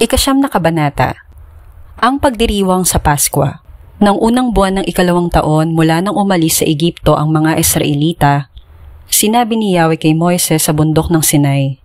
Ikasyam na kabanata. Ang pagdiriwang sa Paskwa. Nang unang buwan ng 2 taon mula nang umalis sa Egipto ang mga Israelita, sinabi ni Yahweh kay Moises sa bundok ng Sinai,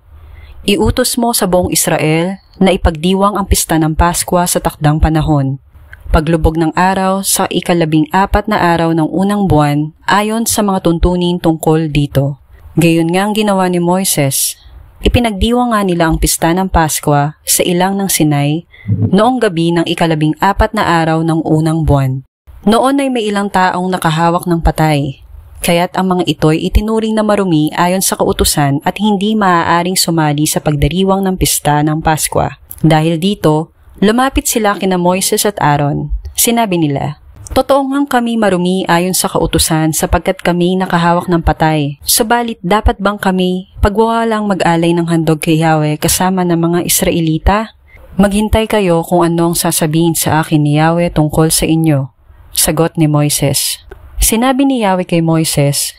"Iutos mo sa buong Israel na ipagdiwang ang pista ng Paskwa sa takdang panahon, paglubog ng araw sa 14 na araw ng unang buwan ayon sa mga tuntunin tungkol dito." Gayon nga ang ginawa ni Moises. Ipinagdiwang nga nila ang pista ng Paskwa sa ilang ng Sinai noong gabi ng 14 na araw ng unang buwan. Noon ay may ilang taong nakahawak ng patay, kaya't ang mga ito'y itinuring na marumi ayon sa kautusan at hindi maaaring sumali sa pagdiriwang ng pista ng Paskwa. Dahil dito, lumapit sila kina Moises at Aaron. Sinabi nila, "Totoo ngang kami marumi ayon sa kautusan sapagkat kami nakahawak ng patay. Subalit dapat bang kami pagwawalang mag-alay ng handog kay Yahweh kasama ng mga Israelita? Maghintay kayo kung ano ang sasabihin sa akin ni Yahweh tungkol sa inyo." Sagot ni Moises. Sinabi ni Yahweh kay Moises,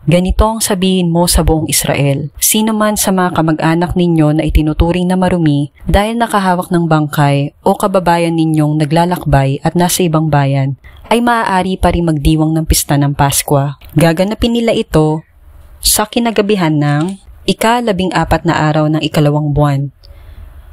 "Ganito ang sabihin mo sa buong Israel. Sino man sa mga kamag-anak ninyo na itinuturing na marumi dahil nakahawak ng bangkay o kababayan ninyong naglalakbay at nasa ibang bayan, ay maaari pa rin magdiwang ng pista ng Paskwa. Gaganapin nila ito sa kinagabihan ng 14 na araw ng 2 buwan.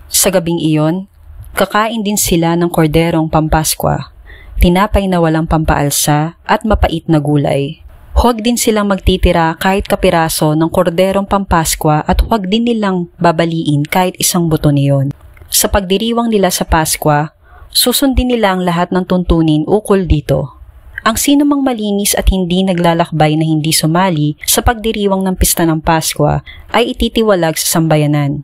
Sa gabing iyon, kakain din sila ng korderong pampaskwa, tinapay na walang pampaalsa at mapait na gulay. Huwag din silang magtitira kahit kapiraso ng korderong pampaskwa at huwag din nilang babaliin kahit isang buto niyon. Sa pagdiriwang nila sa Paskwa, susundin nila ang lahat ng tuntunin ukol dito. Ang sino mang malinis at hindi naglalakbay na hindi sumali sa pagdiriwang ng pista ng Paskwa ay ititiwalag sa sambayanan.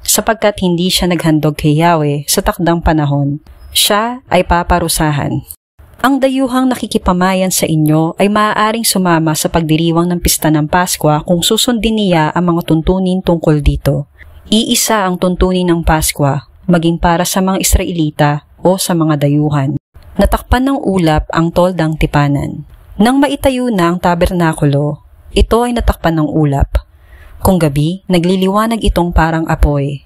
Sapagkat hindi siya naghandog kay Yahweh sa takdang panahon, siya ay paparusahan. Ang dayuhang nakikipamayan sa inyo ay maaaring sumama sa pagdiriwang ng pista ng Paskwa kung susundin niya ang mga tuntunin tungkol dito. Iisa ang tuntunin ng Paskwa, maging para sa mga Israelita o sa mga dayuhan. Natakpan ng ulap ang toldang tipanan. Nang maitayo na ang tabernakulo, ito ay natakpan ng ulap. Kung gabi, nagliliwanag itong parang apoy.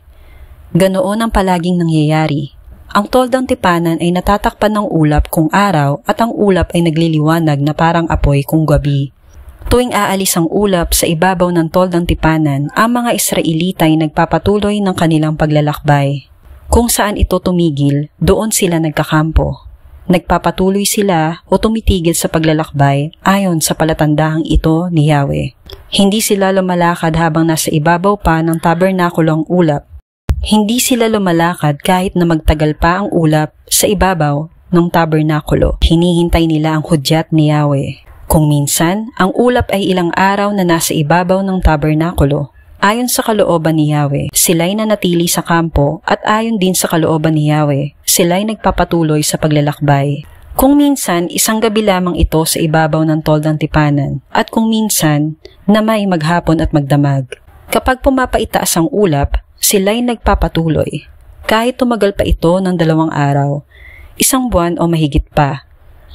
Ganoon ang palaging nangyayari. Ang toldang tipanan ay natatakpan ng ulap kung araw at ang ulap ay nagliliwanag na parang apoy kung gabi. Tuwing aalis ang ulap sa ibabaw ng toldang tipanan, ang mga Israelita ay nagpapatuloy ng kanilang paglalakbay. Kung saan ito tumigil, doon sila nagkakampo. Nagpapatuloy sila o tumitigil sa paglalakbay ayon sa palatandahang ito ni Yahweh. Hindi sila lumalakad habang nasa ibabaw pa ng tabernakulo ang ulap. Hindi sila lumalakad kahit na magtagal pa ang ulap sa ibabaw ng tabernakulo. Hinihintay nila ang hudyat ni Yahweh. Kung minsan, ang ulap ay ilang araw na nasa ibabaw ng tabernakulo. Ayon sa kalooban ni Yahweh, sila'y nanatili sa kampo at ayon din sa kalooban ni Yahweh, sila'y nagpapatuloy sa paglalakbay. Kung minsan, isang gabi lamang ito sa ibabaw ng toldang tipanan at kung minsan, na may maghapon at magdamag. Kapag pumapaitaas ang ulap, sila'y nagpapatuloy. Kahit tumagal pa ito ng 2 araw, 1 buwan o mahigit pa,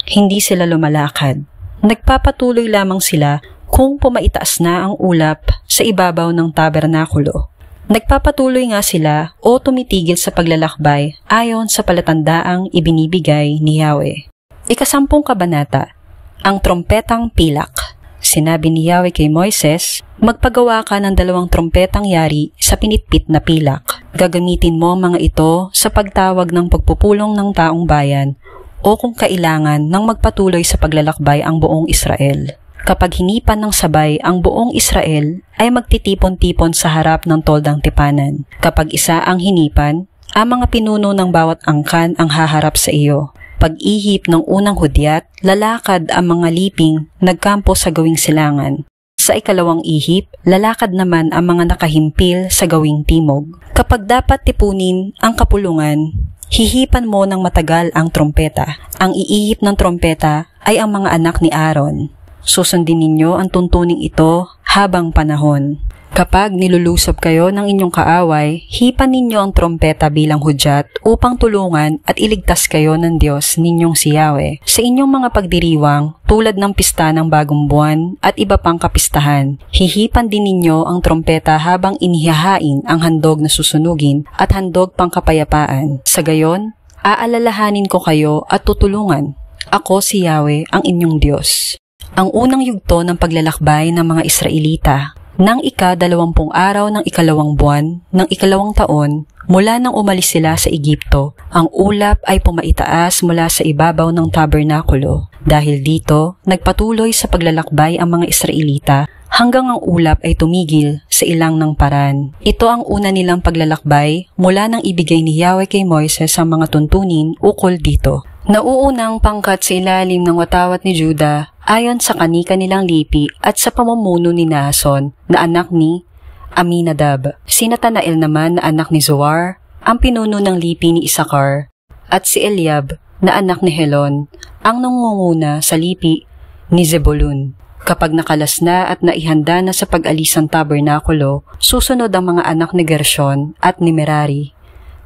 hindi sila lumalakad. Nagpapatuloy lamang sila kung pumaitaas na ang ulap sa ibabaw ng tabernakulo. Nagpapatuloy nga sila o tumitigil sa paglalakbay ayon sa palatandaang ibinibigay ni Yahweh. 10 kabanata. Ang trompetang pilak. Sinabi ni Yahweh kay Moises, "Magpagawa ka ng 2 trompetang yari sa pinitpit na pilak. Gagamitin mo ang mga ito sa pagtawag ng pagpupulong ng taong bayan o kung kailangan ng magpatuloy sa paglalakbay ang buong Israel. Kapag hinipan ng sabay ang buong Israel, ay magtitipon-tipon sa harap ng toldang tipanan. Kapag isa ang hinipan, ang mga pinuno ng bawat angkan ang haharap sa iyo. Pag-ihip ng unang hudyat, lalakad ang mga liping nagkampo sa gawing silangan. Sa 2 ihip, lalakad naman ang mga nakahimpil sa gawing timog. Kapag dapat tipunin ang kapulungan, hihipan mo ng matagal ang trompeta. Ang iihip ng trompeta ay ang mga anak ni Aaron. Susundin ninyo ang tuntuning ito habang panahon. Kapag nilulusob kayo ng inyong kaaway, hipan ninyo ang trompeta bilang hudyat upang tulungan at iligtas kayo ng Diyos ninyong si Yahweh sa inyong mga pagdiriwang tulad ng pista ng bagong buwan at iba pang kapistahan. Hihipan din ninyo ang trompeta habang inihahain ang handog na susunugin at handog pang kapayapaan. Sa gayon, aalalahanin ko kayo at tutulungan. Ako si Yahweh ang inyong Diyos. Ang unang yugto ng paglalakbay ng mga Israelita. Nang ika-20 araw ng ikalawang buwan ng ikalawang taon, mula nang umalis sila sa Ehipto, ang ulap ay pumaitaas mula sa ibabaw ng tabernakulo. Dahil dito, nagpatuloy sa paglalakbay ang mga Israelita hanggang ang ulap ay tumigil sa ilang ng paran. Ito ang una nilang paglalakbay mula nang ibigay ni Yahweh kay Moises ang mga tuntunin ukol dito. Nauunang pangkat sa ilalim ng watawat ni Juda ayon sa kani-kanilang lipi at sa pamumuno ni Naason na anak ni Aminadab. Si Natanael naman na anak ni Zoar, ang pinuno ng lipi ni Isakar, at si Eliab na anak ni Helon, ang nangunguna sa lipi ni Zebulun. Kapag nakalas na at naihanda na sa pag-alis ang tabernakulo, susunod ang mga anak ni Gershon at ni Merari,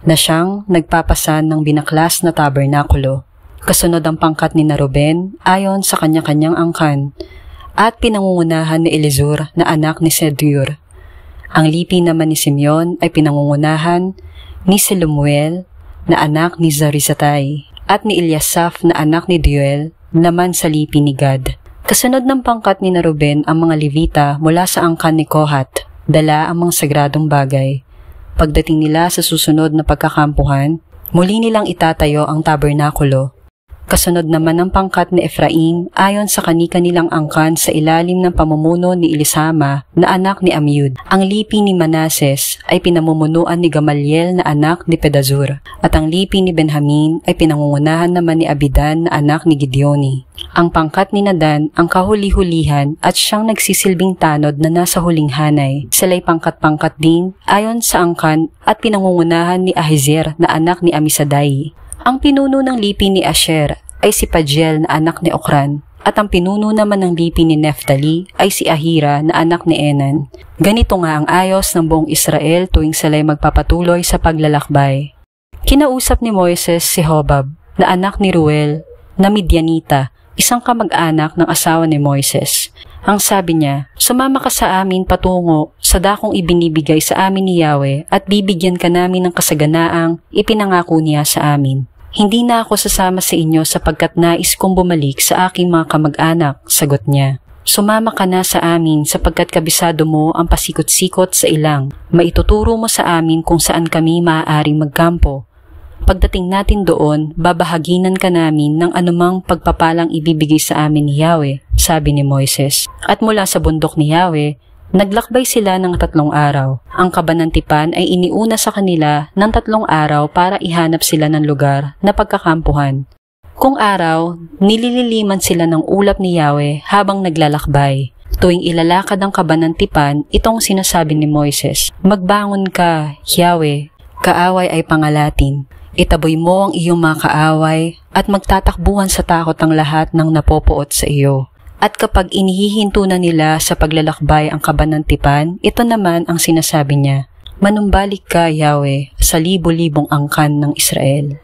na siyang nagpapasan ng binaklas na tabernakulo. Kasunod ang pangkat ni Ruben ayon sa kanya-kanyang angkan, at pinangungunahan ni Elizur na anak ni Sedur. Ang lipi naman ni Simeon ay pinangungunahan ni Selumuel na anak ni Zarizatay, at ni Eliasaph na anak ni Deuel naman sa lipi ni Gad. Kasunod ng pangkat ni Ruben ang mga Levita mula sa angkan ni Kohat, dala ang mga sagradong bagay. Pagdating nila sa susunod na pagkakampuhan, muli nilang itatayo ang tabernakulo. Kasunod naman ang pangkat ni Efraim ayon sa kani-kanilang angkan sa ilalim ng pamumuno ni Elisama na anak ni Amiud. Ang lipi ni Manases ay pinamumunuan ni Gamaliel na anak ni Pedazur, at ang lipi ni Benjamin ay pinangungunahan naman ni Abidan na anak ni Gideoni. Ang pangkat ni Nadan ang kahuli-hulihan at siyang nagsisilbing tanod na nasa huling hanay. Sila'y pangkat-pangkat din ayon sa angkan at pinangungunahan ni Ahiezer na anak ni Amisadai. Ang pinuno ng lipi ni Asher ay si Pagiel na anak ni Okran, at ang pinuno naman ng lipi ni Neftali ay si Ahira na anak ni Enan. Ganito nga ang ayos ng buong Israel tuwing sila'y magpapatuloy sa paglalakbay. Kinausap ni Moises si Hobab na anak ni Ruel na Midianita, isang kamag-anak ng asawa ni Moises. Ang sabi niya, "Sumama ka sa amin patungo sa dakong ibinibigay sa amin ni Yahweh at bibigyan ka namin ng kasaganaang ipinangako niya sa amin." "Hindi na ako sasama sa inyo sapagkat nais kong bumalik sa aking mga kamag-anak," sagot niya. "Sumama ka na sa amin sapagkat kabisado mo ang pasikot-sikot sa ilang. Maituturo mo sa amin kung saan kami maaaring magkampo. Pagdating natin doon, babahaginan ka namin ng anumang pagpapalang ibibigay sa amin ni Yahweh," sabi ni Moises. At mula sa bundok ni Yahweh, naglakbay sila ng 3 araw. Ang kabanantipan ay iniuna sa kanila ng 3 araw para ihanap sila ng lugar na pagkakampuhan. Kung araw, nilililiman sila ng ulap ni Yahweh habang naglalakbay. Tuwing ilalakad ang kabanantipan, itong sinasabi ni Moises, "Magbangon ka, Yahweh, kaaway ay pangalatin. Itaboy mo ang iyong mga kaaway at magtatakbuhan sa takot ang lahat ng napopoot sa iyo." At kapag inihihinto na nila sa paglalakbay ang kabanantipan, ito naman ang sinasabi niya, "Manumbalik ka, Yahweh, sa libo-libong angkan ng Israel."